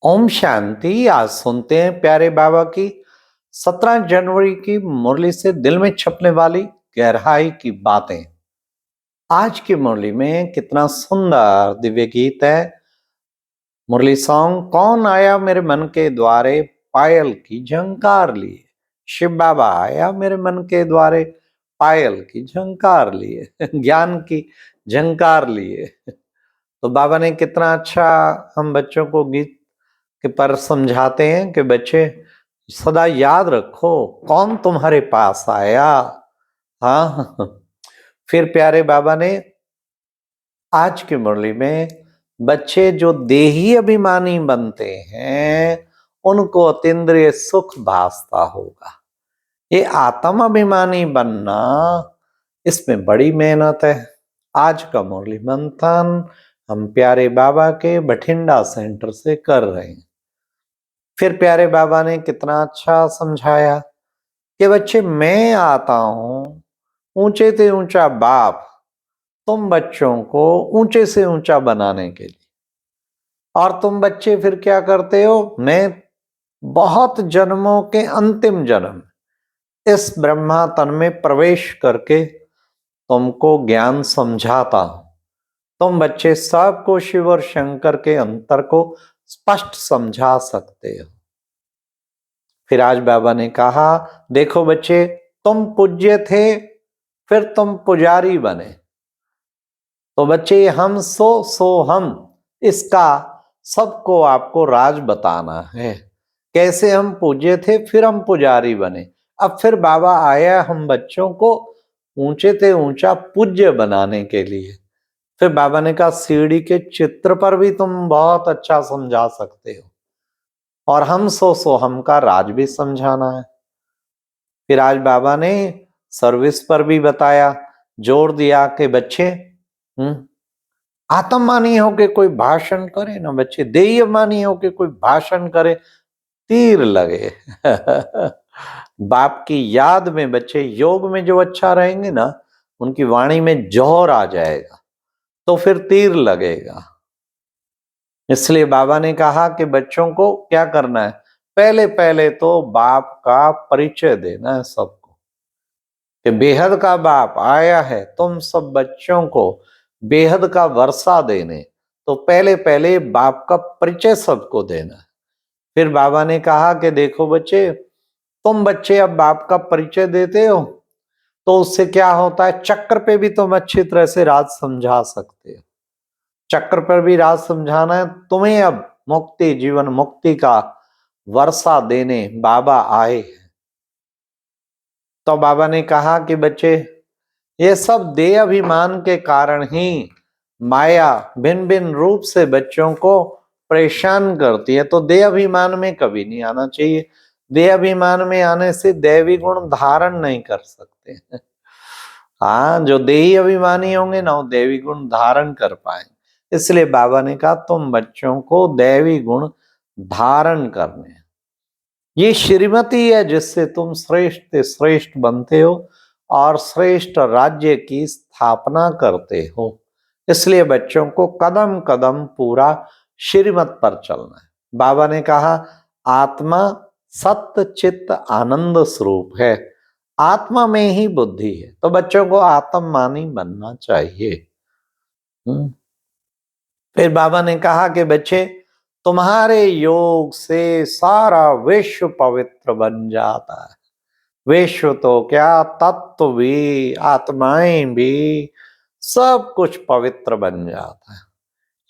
ओम शांति। आज सुनते हैं प्यारे बाबा की 17 जनवरी की मुरली से दिल में छपने वाली गहराई की बातें। आज की मुरली में कितना सुंदर दिव्य गीत है। मुरली सॉन्ग, कौन आया मेरे मन के द्वारे, पायल की झंकार लिए। शिव बाबा आया मेरे मन के द्वारे, पायल की झंकार लिए ज्ञान की झंकार लिए। तो बाबा ने कितना अच्छा हम बच्चों को गीत के पर समझाते हैं कि बच्चे सदा याद रखो कौन तुम्हारे पास आया। हाँ, फिर प्यारे बाबा ने आज की मुरली में बच्चे जो देही अभिमानी बनते हैं उनको अतीन्द्रिय सुख भासता होगा। ये आत्म अभिमानी बनना, इसमें बड़ी मेहनत है। आज का मुरली मंथन हम प्यारे बाबा के बठिंडा सेंटर से कर रहे हैं। फिर प्यारे बाबा ने कितना अच्छा समझाया कि बच्चे, मैं आता हूं ऊंचे से ऊंचा बाप तुम बच्चों को ऊंचे से ऊंचा बनाने के लिए। और तुम बच्चे फिर क्या करते हो? मैं बहुत जन्मों के अंतिम जन्म इस ब्रह्मा तन में प्रवेश करके तुमको ज्ञान समझाता हूं। तुम बच्चे सबको शिव और शंकर के अंतर को स्पष्ट समझा सकते हो। फिर आज बाबा ने कहा, देखो बच्चे, तुम पूज्य थे, फिर तुम पुजारी बने। तो बच्चे, हम सो हम, इसका सबको आपको राज बताना है। कैसे हम पूज्य थे फिर हम पुजारी बने। अब फिर बाबा आया हम बच्चों को ऊंचे से ऊंचा पूज्य बनाने के लिए। फिर बाबा ने कहा, सीढ़ी के चित्र पर भी तुम बहुत अच्छा समझा सकते हो, और हम सो हम का राज भी समझाना है। फिर आज बाबा ने सर्विस पर भी बताया, जोर दिया कि बच्चे आत्ममानी होके कोई भाषण करे ना बच्चे, देयमानी होके कोई भाषण करे, तीर लगे बाप की याद में बच्चे योग में जो अच्छा रहेंगे ना, उनकी वाणी में जौहर आ जाएगा, तो फिर तीर लगेगा। इसलिए बाबा ने कहा कि बच्चों को क्या करना है, पहले पहले तो बाप का परिचय देना है सबको कि बेहद का बाप आया है तुम सब बच्चों को बेहद का वर्षा देने। तो पहले पहले बाप का परिचय सबको देना है। फिर बाबा ने कहा कि देखो बच्चे, तुम बच्चे अब बाप का परिचय देते हो तो उससे क्या होता है, चक्र पे भी तुम अच्छी तरह से राज समझा सकते हो। चक्र पर भी राज समझाना है तुम्हें। अब मुक्ति, जीवन मुक्ति का वर्षा देने बाबा आए। तो बाबा ने कहा कि बच्चे, ये सब देह अभिमान के कारण ही माया भिन्न भिन्न रूप से बच्चों को परेशान करती है। तो देह अभिमान में कभी नहीं आना चाहिए। देह अभिमान में आने से दैवी गुण धारण नहीं कर सकते। हाँ, जो देही अभिमानी होंगे ना, वो दैवी गुण धारण कर पाएंगे। इसलिए बाबा ने कहा, तुम बच्चों को दैवी गुण धारण करने हैं। ये श्रीमती है जिससे तुम श्रेष्ठ से श्रेष्ठ बनते हो और श्रेष्ठ राज्य की स्थापना करते हो। इसलिए बच्चों को कदम कदम पूरा श्रीमत पर चलना है। बाबा ने कहा, आत्मा सत्य चित्त आनंद स्वरूप है, आत्मा में ही बुद्धि है। तो बच्चों को आत्ममानी बनना चाहिए। फिर बाबा ने कहा कि बच्चे, तुम्हारे योग से सारा विश्व पवित्र बन जाता है। विश्व तो क्या, तत्व भी, आत्माएं भी, सब कुछ पवित्र बन जाता है।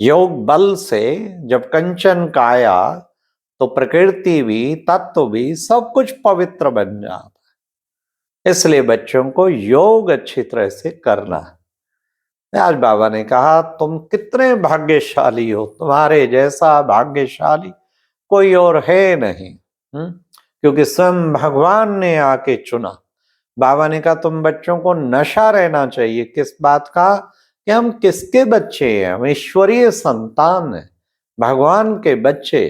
योग बल से जब कंचन काया, तो प्रकृति भी, तत्व भी, सब कुछ पवित्र बन जाता है। इसलिए बच्चों को योग अच्छी तरह से करना है। आज बाबा ने कहा, तुम कितने भाग्यशाली हो, तुम्हारे जैसा भाग्यशाली कोई और है नहीं। क्योंकि स्वयं भगवान ने आके चुना। बाबा ने कहा, तुम बच्चों को नशा रहना चाहिए किस बात का, कि हम किसके बच्चे हैं, हम ईश्वरीय संतान हैं, भगवान के बच्चे।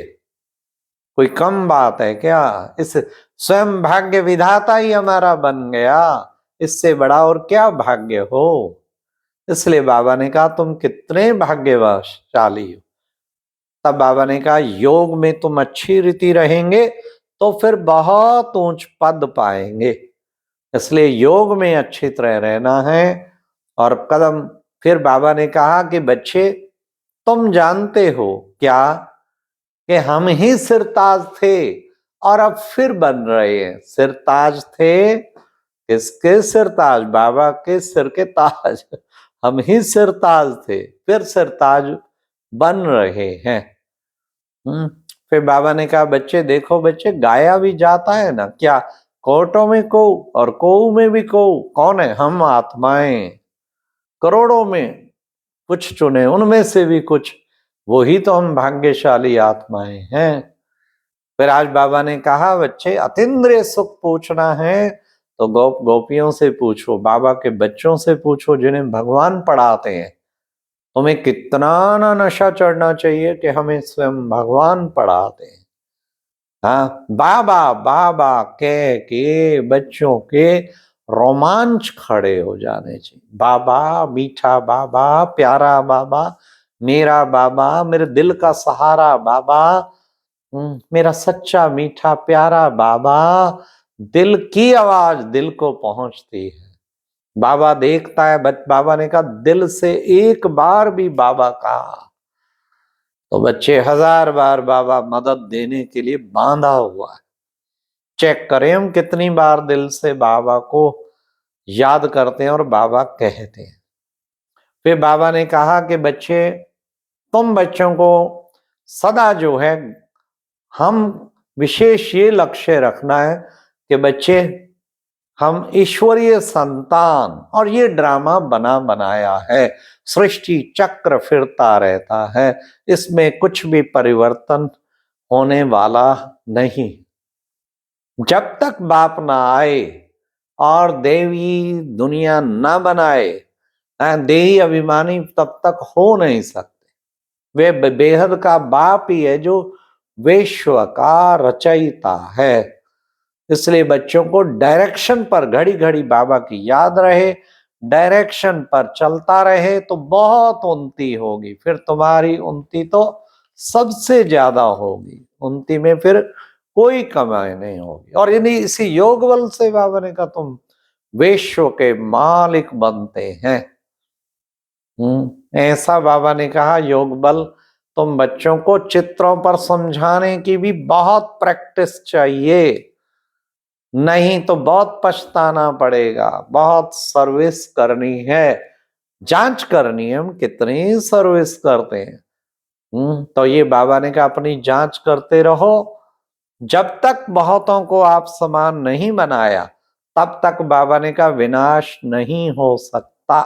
कोई कम बात है क्या? इस स्वयं भाग्य विधाता ही हमारा बन गया, इससे बड़ा और क्या भाग्य हो। इसलिए बाबा ने कहा, तुम कितने भाग्यशाली हो। तब बाबा ने कहा योग में तुम अच्छी रीति रहेंगे तो फिर बहुत ऊंच पद पाएंगे, इसलिए योग में अच्छी तरह रहना है। और कदम फिर बाबा ने कहा कि बच्चे तुम जानते हो क्या कि हम ही सिरताज थे और अब फिर बन रहे हैं। सिरताज थे, किसके सिरताज? बाबा के सिर के ताज। हम ही सिरताज थे, फिर सिरताज बन रहे हैं। फिर बाबा ने कहा बच्चे देखो बच्चे, गाया भी जाता है ना क्या, कोटों में को और कोऊ में भी को, कौन है? हम आत्माएं, करोड़ों में कुछ चुने, उनमें से भी कुछ, वही तो हम भाग्यशाली आत्माएं हैं। फिर आज बाबा ने कहा बच्चे अतीन्द्रिय सुख पूछना है तो गोपियों से पूछो, बाबा के बच्चों से पूछो जिन्हें भगवान पढ़ाते हैं। तुम्हें कितना ना नशा चढ़ना चाहिए कि हमें स्वयं भगवान पढ़ाते हैं। हाँ, बाबा बाबा कह के बच्चों के रोमांच खड़े हो जाने चाहिए। बाबा, मीठा बाबा, प्यारा बाबा, मेरा बाबा, मेरे दिल का सहारा बाबा, मेरा सच्चा मीठा प्यारा बाबा। दिल की आवाज दिल को पहुंचती है। बाबा देखता है, बाबा ने कहा दिल से एक बार भी बाबा कहा तो बच्चे 1000 बार बाबा मदद देने के लिए बांधा हुआ है। चेक करें हम कितनी बार दिल से बाबा को याद करते हैं और बाबा कहते हैं। फिर बाबा ने कहा कि बच्चे तुम बच्चों को सदा जो है हम विशेष ये लक्ष्य रखना है कि बच्चे हम ईश्वरीय संतान, और ये ड्रामा बना बनाया है, सृष्टि चक्र फिरता रहता है, इसमें कुछ भी परिवर्तन होने वाला नहीं। जब तक बाप ना आए और देवी दुनिया ना बनाए, देही अभिमानी तब तक हो नहीं सकते। वे बेहद का बाप ही है जो विश्व का रचयिता है। इसलिए बच्चों को डायरेक्शन पर घड़ी घड़ी बाबा की याद रहे, डायरेक्शन पर चलता रहे तो बहुत उन्नति होगी। फिर तुम्हारी उन्नति तो सबसे ज्यादा होगी, उन्नति में फिर कोई कमाई नहीं होगी। और इन्हीं इसी योग बल से बाबा ने कहा तुम विश्व के मालिक बनते हैं। ऐसा बाबा ने कहा योग बल तुम बच्चों को चित्रों पर समझाने की भी बहुत प्रैक्टिस चाहिए, नहीं तो बहुत पछताना पड़ेगा। बहुत सर्विस करनी है, जांच करनी है हम कितनी सर्विस करते हैं। तो ये बाबा ने कहा अपनी जांच करते रहो। जब तक बहुतों को आप समान नहीं बनाया तब तक बाबा ने कहा विनाश नहीं हो सकता,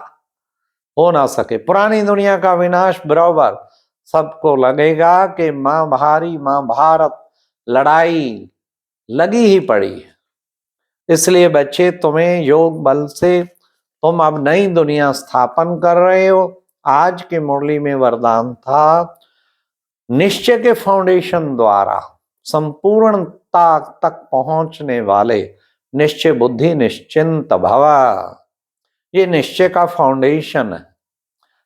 हो ना सके। पुरानी दुनिया का विनाश बराबर सबको लगेगा कि मां भारी मां भारत लड़ाई लगी ही पड़ी है। इसलिए बच्चे तुम्हें योग बल से तुम अब नई दुनिया स्थापन कर रहे हो। आज की मुरली में वरदान था निश्चय के फाउंडेशन द्वारा संपूर्णता तक पहुंचने वाले निश्चय बुद्धि निश्चिंत भवा। ये निश्चय का फाउंडेशन है।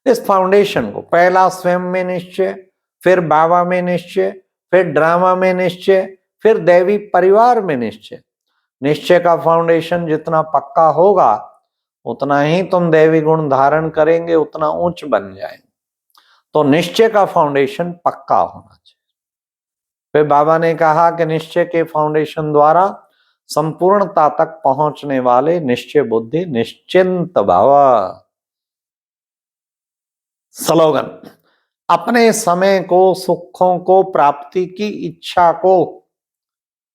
इस फाउंडेशन को पहला स्वयं में निश्चय, फिर बाबा में निश्चय, फिर ड्रामा में निश्चय, फिर दैवी परिवार में निश्चय। निश्चय का फाउंडेशन जितना पक्का होगा उतना ही तुम दैवी गुण धारण करेंगे, उतना उच्च बन जाएंगे। तो निश्चय का फाउंडेशन पक्का होना चाहिए। फिर बाबा ने कहा कि निश्चय के फाउंडेशन द्वारा संपूर्णता तक पहुंचने वाले निश्चय बुद्धि निश्चिंत भव। स्लोगन, अपने समय को, सुखों को, प्राप्ति की इच्छा को,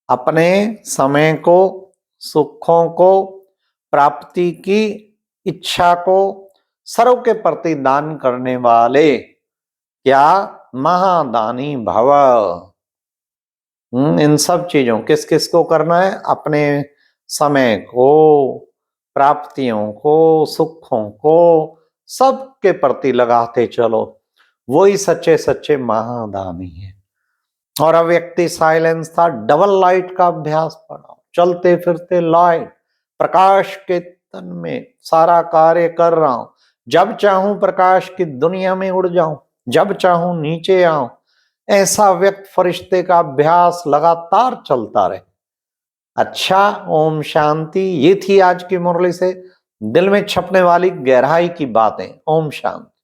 अपने समय को, सुखों को, प्राप्ति की इच्छा को सर्व के प्रति दान करने वाले क्या महादानी भव। इन सब चीजों किस किस को करना है? अपने समय को, प्राप्तियों को, सुखों को, सबके प्रति लगाते चलो, वही सच्चे सच्चे महादानी है। और अव्यक्ति साइलेंस था, डबल लाइट का अभ्यास पढ़ाओ, चलते फिरते लाइट, प्रकाश के तन में सारा कार्य कर रहा हूं, जब चाहूं प्रकाश की दुनिया में उड़ जाऊं, जब चाहूं नीचे आऊं, ऐसा व्यक्त फरिश्ते का अभ्यास लगातार चलता रहे। अच्छा, ओम शांति। ये थी आज की मुरली से दिल में छपने वाली गहराई की बातें। ओम शांति।